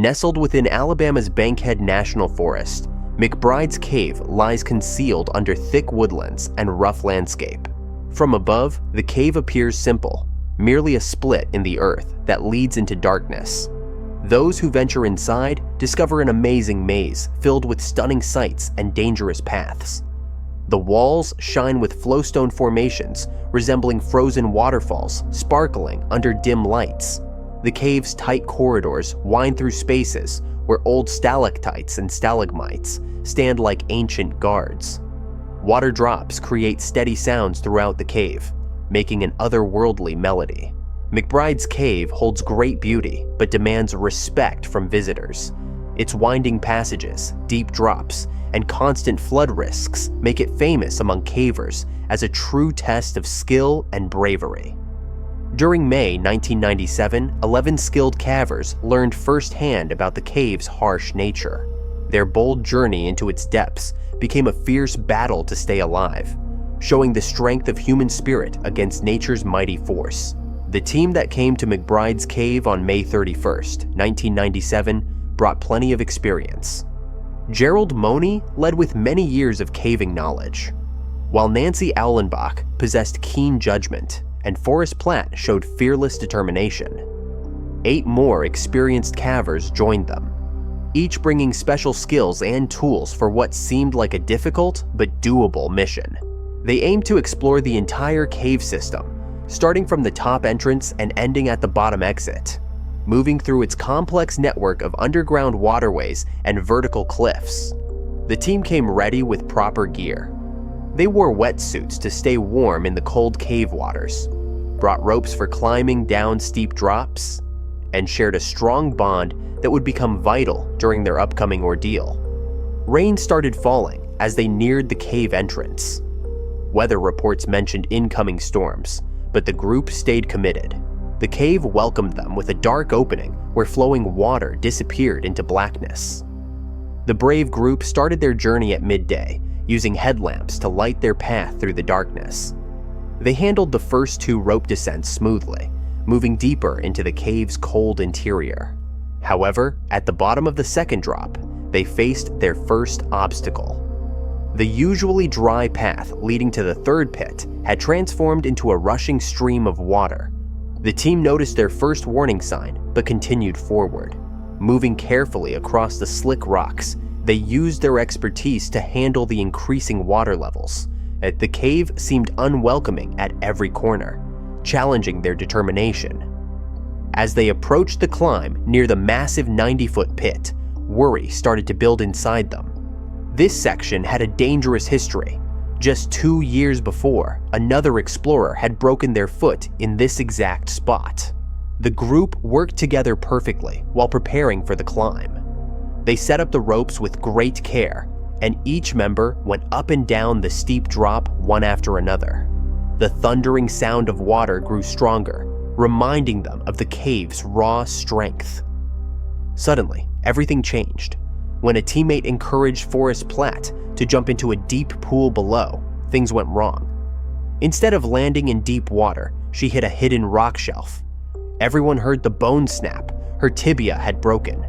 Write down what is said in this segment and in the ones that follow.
Nestled within Alabama's Bankhead National Forest, McBride's Cave lies concealed under thick woodlands and rough landscape. From above, the cave appears simple, merely a split in the earth that leads into darkness. Those who venture inside discover an amazing maze filled with stunning sights and dangerous paths. The walls shine with flowstone formations resembling frozen waterfalls sparkling under dim lights. The cave's tight corridors wind through spaces where old stalactites and stalagmites stand like ancient guards. Water drops create steady sounds throughout the cave, making an otherworldly melody. McBride's Cave holds great beauty but demands respect from visitors. Its winding passages, deep drops, and constant flood risks make it famous among cavers as a true test of skill and bravery. During May 1997, 11 skilled cavers learned firsthand about the cave's harsh nature. Their bold journey into its depths became a fierce battle to stay alive, showing the strength of human spirit against nature's mighty force. The team that came to McBride's Cave on May 31st, 1997, brought plenty of experience. Gerald Money led with many years of caving knowledge, while Nancy Aulenbach possessed keen judgment, and Forrest Platt showed fearless determination. 8 more experienced cavers joined them, each bringing special skills and tools for what seemed like a difficult but doable mission. They aimed to explore the entire cave system, starting from the top entrance and ending at the bottom exit, moving through its complex network of underground waterways and vertical cliffs. The team came ready with proper gear. They wore wetsuits to stay warm in the cold cave waters, brought ropes for climbing down steep drops, and shared a strong bond that would become vital during their upcoming ordeal. Rain started falling as they neared the cave entrance. Weather reports mentioned incoming storms, but the group stayed committed. The cave welcomed them with a dark opening where flowing water disappeared into blackness. The brave group started their journey at midday, using headlamps to light their path through the darkness. They handled the first 2 rope descents smoothly, moving deeper into the cave's cold interior. However, at the bottom of the second drop, they faced their first obstacle. The usually dry path leading to the third pit had transformed into a rushing stream of water. The team noticed their first warning sign, but continued forward. Moving carefully across the slick rocks, they used their expertise to handle the increasing water levels. The cave seemed unwelcoming at every corner, challenging their determination. As they approached the climb near the massive 90-foot pit, worry started to build inside them. This section had a dangerous history. Just 2 years before, another explorer had broken their foot in this exact spot. The group worked together perfectly while preparing for the climb. They set up the ropes with great care, and each member went up and down the steep drop one after another. The thundering sound of water grew stronger, reminding them of the cave's raw strength. Suddenly, everything changed. When a teammate encouraged Forrest Platt to jump into a deep pool below, things went wrong. Instead of landing in deep water, she hit a hidden rock shelf. Everyone heard the bone snap. Her tibia had broken.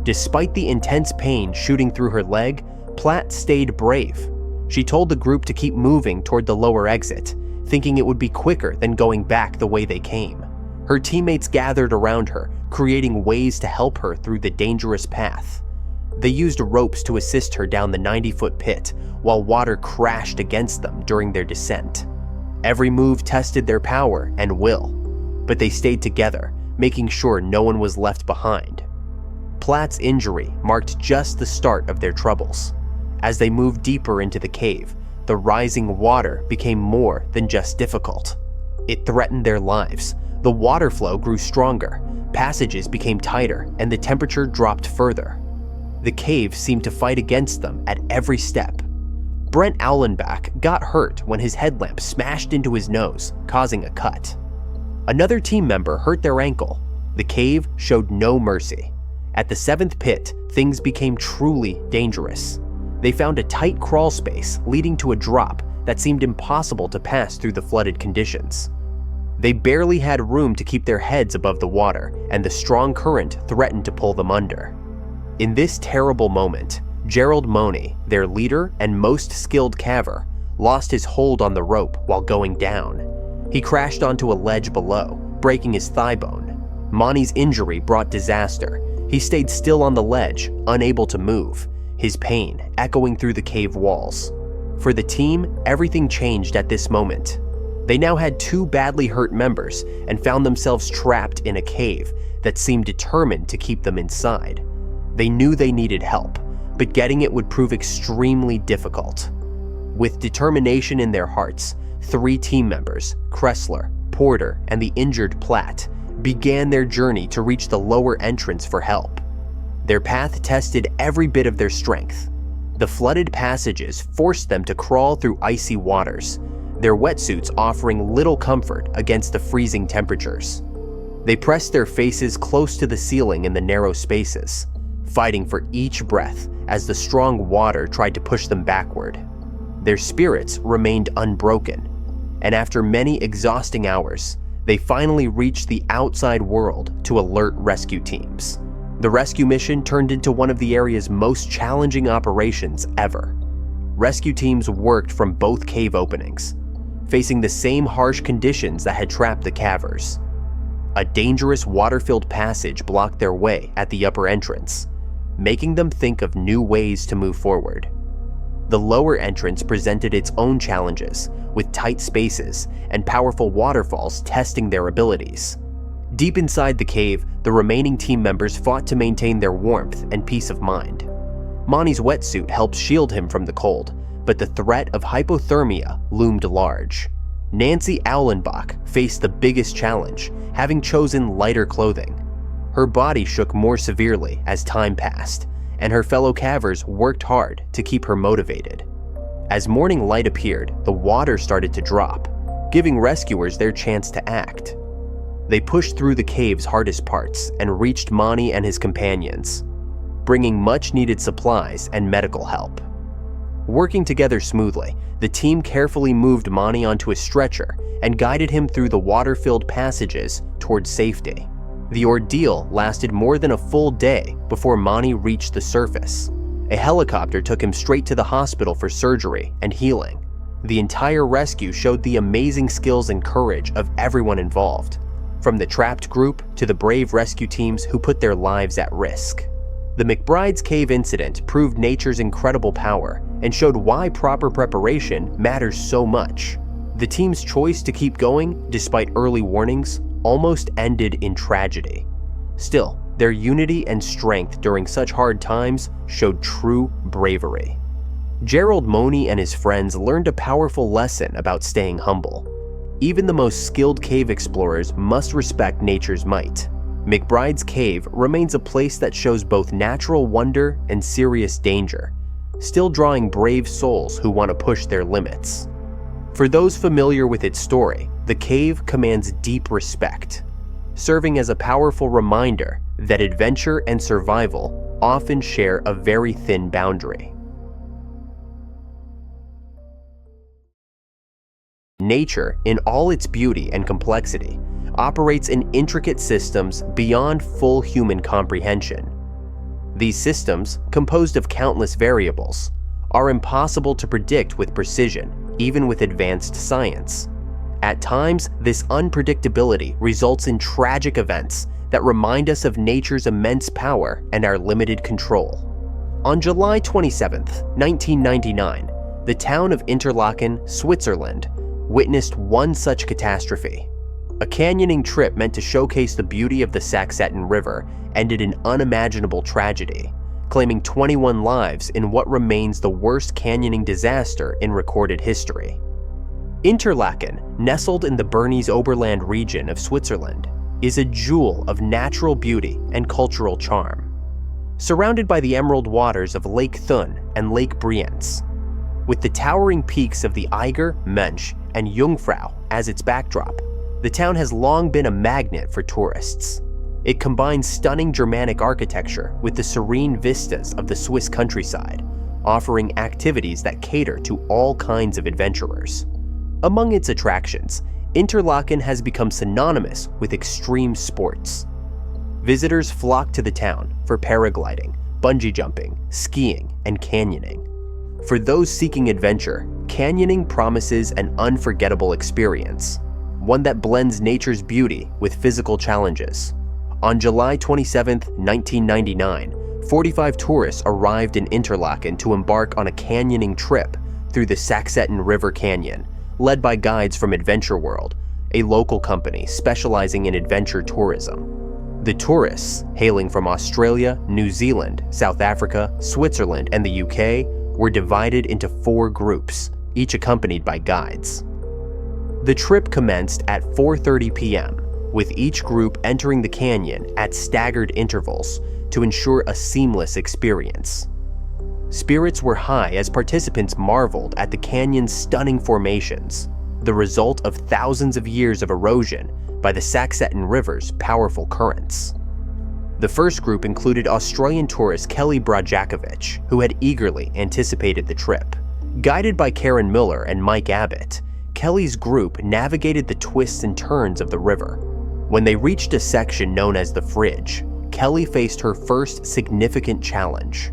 Despite the intense pain shooting through her leg, Platt stayed brave. She told the group to keep moving toward the lower exit, thinking it would be quicker than going back the way they came. Her teammates gathered around her, creating ways to help her through the dangerous path. They used ropes to assist her down the 90-foot pit, while water crashed against them during their descent. Every move tested their power and will, but they stayed together, making sure no one was left behind. Platt's injury marked just the start of their troubles. As they moved deeper into the cave, the rising water became more than just difficult. It threatened their lives. The water flow grew stronger, passages became tighter, and the temperature dropped further. The cave seemed to fight against them at every step. Brent Aulenbach got hurt when his headlamp smashed into his nose, causing a cut. Another team member hurt their ankle. The cave showed no mercy. At the 7th pit, things became truly dangerous. They found a tight crawl space leading to a drop that seemed impossible to pass through the flooded conditions. They barely had room to keep their heads above the water, and the strong current threatened to pull them under. In this terrible moment, Gerald Money, their leader and most skilled caver, lost his hold on the rope while going down. He crashed onto a ledge below, breaking his thigh bone. Money's injury brought disaster. He stayed still on the ledge, unable to move, his pain echoing through the cave walls. For the team, everything changed at this moment. They now had 2 badly hurt members and found themselves trapped in a cave that seemed determined to keep them inside. They knew they needed help, but getting it would prove extremely difficult. With determination in their hearts, 3 team members, Kressler, Porter, and the injured Platt, began their journey to reach the lower entrance for help. Their path tested every bit of their strength. The flooded passages forced them to crawl through icy waters, their wetsuits offering little comfort against the freezing temperatures. They pressed their faces close to the ceiling in the narrow spaces, fighting for each breath as the strong water tried to push them backward. Their spirits remained unbroken, and after many exhausting hours, they finally reached the outside world to alert rescue teams. The rescue mission turned into one of the area's most challenging operations ever. Rescue teams worked from both cave openings, facing the same harsh conditions that had trapped the cavers. A dangerous water-filled passage blocked their way at the upper entrance, making them think of new ways to move forward. The lower entrance presented its own challenges, with tight spaces and powerful waterfalls testing their abilities. Deep inside the cave, the remaining team members fought to maintain their warmth and peace of mind. Monty's wetsuit helped shield him from the cold, but the threat of hypothermia loomed large. Nancy Aulenbach faced the biggest challenge, having chosen lighter clothing. Her body shook more severely as time passed, and her fellow cavers worked hard to keep her motivated. As morning light appeared, the water started to drop, giving rescuers their chance to act. They pushed through the cave's hardest parts and reached Monty and his companions, bringing much-needed supplies and medical help. Working together smoothly, the team carefully moved Monty onto a stretcher and guided him through the water-filled passages towards safety. The ordeal lasted more than a full day before Monty reached the surface. A helicopter took him straight to the hospital for surgery and healing. The entire rescue showed the amazing skills and courage of everyone involved, from the trapped group to the brave rescue teams who put their lives at risk. The McBride's Cave incident proved nature's incredible power and showed why proper preparation matters so much. The team's choice to keep going, despite early warnings, almost ended in tragedy. Still, their unity and strength during such hard times showed true bravery. Gerald Money and his friends learned a powerful lesson about staying humble. Even the most skilled cave explorers must respect nature's might. McBride's Cave remains a place that shows both natural wonder and serious danger, still drawing brave souls who want to push their limits. For those familiar with its story, the cave commands deep respect, serving as a powerful reminder that adventure and survival often share a very thin boundary. Nature, in all its beauty and complexity, operates in intricate systems beyond full human comprehension. These systems, composed of countless variables, are impossible to predict with precision, even with advanced science. At times, this unpredictability results in tragic events that remind us of nature's immense power and our limited control. On July 27, 1999, the town of Interlaken, Switzerland, witnessed one such catastrophe. A canyoning trip meant to showcase the beauty of the Saxetten River ended in unimaginable tragedy, claiming 21 lives in what remains the worst canyoning disaster in recorded history. Interlaken, nestled in the Bernese Oberland region of Switzerland, is a jewel of natural beauty and cultural charm. Surrounded by the emerald waters of Lake Thun and Lake Brienz, with the towering peaks of the Eiger, Mensch, and Jungfrau as its backdrop, the town has long been a magnet for tourists. It combines stunning Germanic architecture with the serene vistas of the Swiss countryside, offering activities that cater to all kinds of adventurers. Among its attractions, Interlaken has become synonymous with extreme sports. Visitors flock to the town for paragliding, bungee jumping, skiing, and canyoning. For those seeking adventure, canyoning promises an unforgettable experience, one that blends nature's beauty with physical challenges. On July 27, 1999, 45 tourists arrived in Interlaken to embark on a canyoning trip through the Saxetten River Canyon, led by guides from Adventure World, a local company specializing in adventure tourism. The tourists, hailing from Australia, New Zealand, South Africa, Switzerland, and the UK, were divided into 4 groups, each accompanied by guides. The trip commenced at 4:30 p.m., with each group entering the canyon at staggered intervals to ensure a seamless experience. Spirits were high as participants marveled at the canyon's stunning formations, the result of thousands of years of erosion by the Saxetten River's powerful currents. The first group included Australian tourist Kelly Brajakovic, who had eagerly anticipated the trip. Guided by Karen Miller and Mike Abbott, Kelly's group navigated the twists and turns of the river. When they reached a section known as the Fridge, Kelly faced her first significant challenge.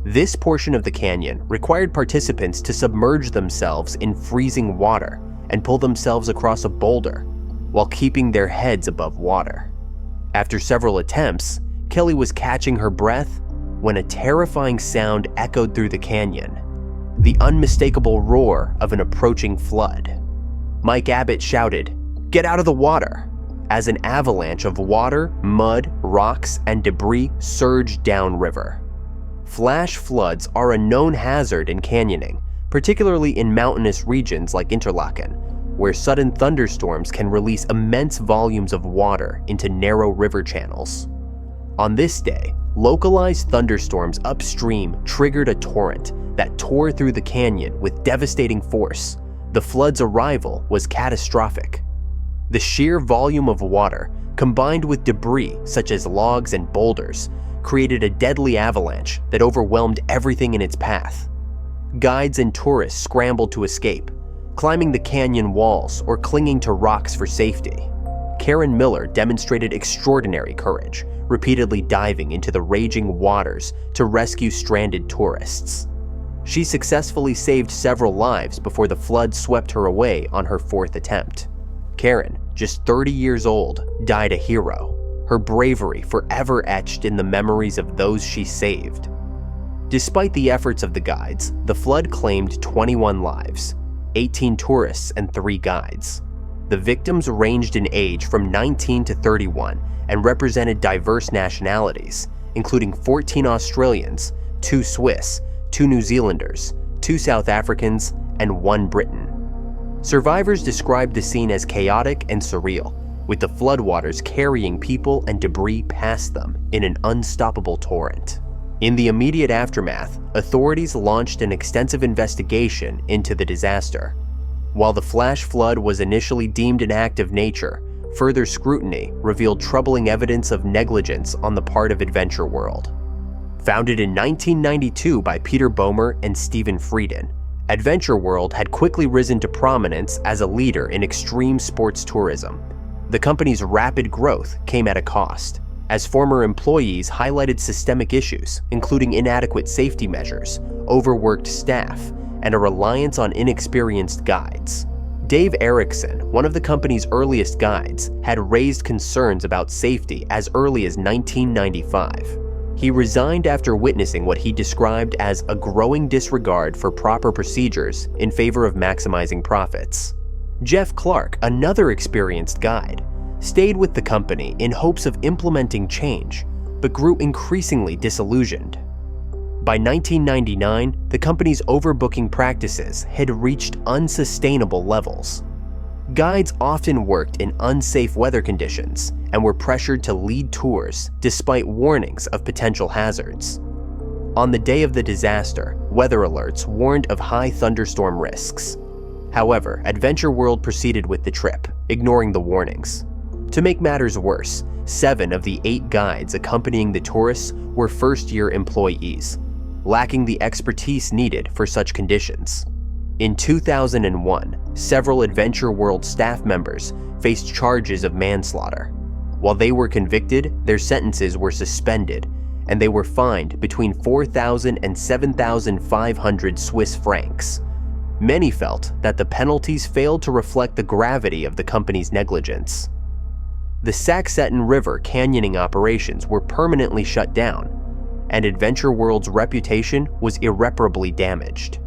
This portion of the canyon required participants to submerge themselves in freezing water and pull themselves across a boulder while keeping their heads above water. After several attempts, Kelly was catching her breath when a terrifying sound echoed through the canyon, the unmistakable roar of an approaching flood. Mike Abbott shouted, "Get out of the water!" as an avalanche of water, mud, rocks, and debris surged downriver. Flash floods are a known hazard in canyoning, particularly in mountainous regions like Interlaken, where sudden thunderstorms can release immense volumes of water into narrow river channels. On this day, localized thunderstorms upstream triggered a torrent that tore through the canyon with devastating force. The flood's arrival was catastrophic. The sheer volume of water, combined with debris such as logs and boulders, created a deadly avalanche that overwhelmed everything in its path. Guides and tourists scrambled to escape, climbing the canyon walls or clinging to rocks for safety. Karen Miller demonstrated extraordinary courage, repeatedly diving into the raging waters to rescue stranded tourists. She successfully saved several lives before the flood swept her away on her 4th attempt. Karen, just 30 years old, died a hero, her bravery forever etched in the memories of those she saved. Despite the efforts of the guides, the flood claimed 21 lives, 18 tourists and 3 guides. The victims ranged in age from 19 to 31 and represented diverse nationalities, including 14 Australians, 2 Swiss, 2 New Zealanders, 2 South Africans, and 1 Briton. Survivors described the scene as chaotic and surreal, with the floodwaters carrying people and debris past them in an unstoppable torrent. In the immediate aftermath, authorities launched an extensive investigation into the disaster. While the flash flood was initially deemed an act of nature, further scrutiny revealed troubling evidence of negligence on the part of Adventure World. Founded in 1992 by Peter Boehmer and Stephen Frieden, Adventure World had quickly risen to prominence as a leader in extreme sports tourism. The company's rapid growth came at a cost, as former employees highlighted systemic issues, including inadequate safety measures, overworked staff, and a reliance on inexperienced guides. Dave Erickson, one of the company's earliest guides, had raised concerns about safety as early as 1995. He resigned after witnessing what he described as a growing disregard for proper procedures in favor of maximizing profits. Jeff Clark, another experienced guide, stayed with the company in hopes of implementing change, but grew increasingly disillusioned. By 1999, the company's overbooking practices had reached unsustainable levels. Guides often worked in unsafe weather conditions and were pressured to lead tours despite warnings of potential hazards. On the day of the disaster, weather alerts warned of high thunderstorm risks. However, Adventure World proceeded with the trip, ignoring the warnings. To make matters worse, 7 of the 8 guides accompanying the tourists were first-year employees, lacking the expertise needed for such conditions. In 2001, several Adventure World staff members faced charges of manslaughter. While they were convicted, their sentences were suspended, and they were fined between 4,000 and 7,500 Swiss francs. Many felt that the penalties failed to reflect the gravity of the company's negligence. The Saxeton River canyoning operations were permanently shut down, and Adventure World's reputation was irreparably damaged.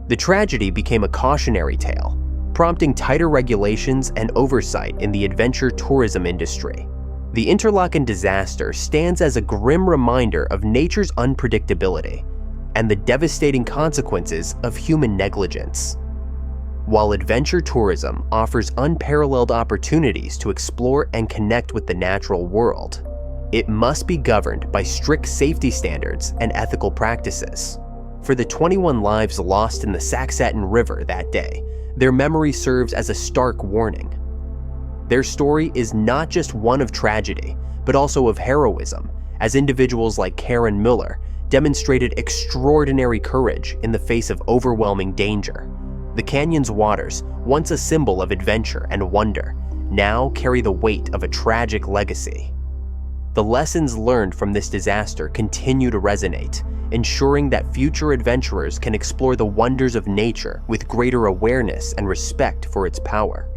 The tragedy became a cautionary tale, prompting tighter regulations and oversight in the adventure tourism industry. The Interlaken disaster stands as a grim reminder of nature's unpredictability and the devastating consequences of human negligence. While adventure tourism offers unparalleled opportunities to explore and connect with the natural world, it must be governed by strict safety standards and ethical practices. For the 21 lives lost in the Saxeton River that day, their memory serves as a stark warning. Their story is not just one of tragedy, but also of heroism, as individuals like Karen Miller demonstrated extraordinary courage in the face of overwhelming danger. The canyon's waters, once a symbol of adventure and wonder, now carry the weight of a tragic legacy. The lessons learned from this disaster continue to resonate, ensuring that future adventurers can explore the wonders of nature with greater awareness and respect for its power.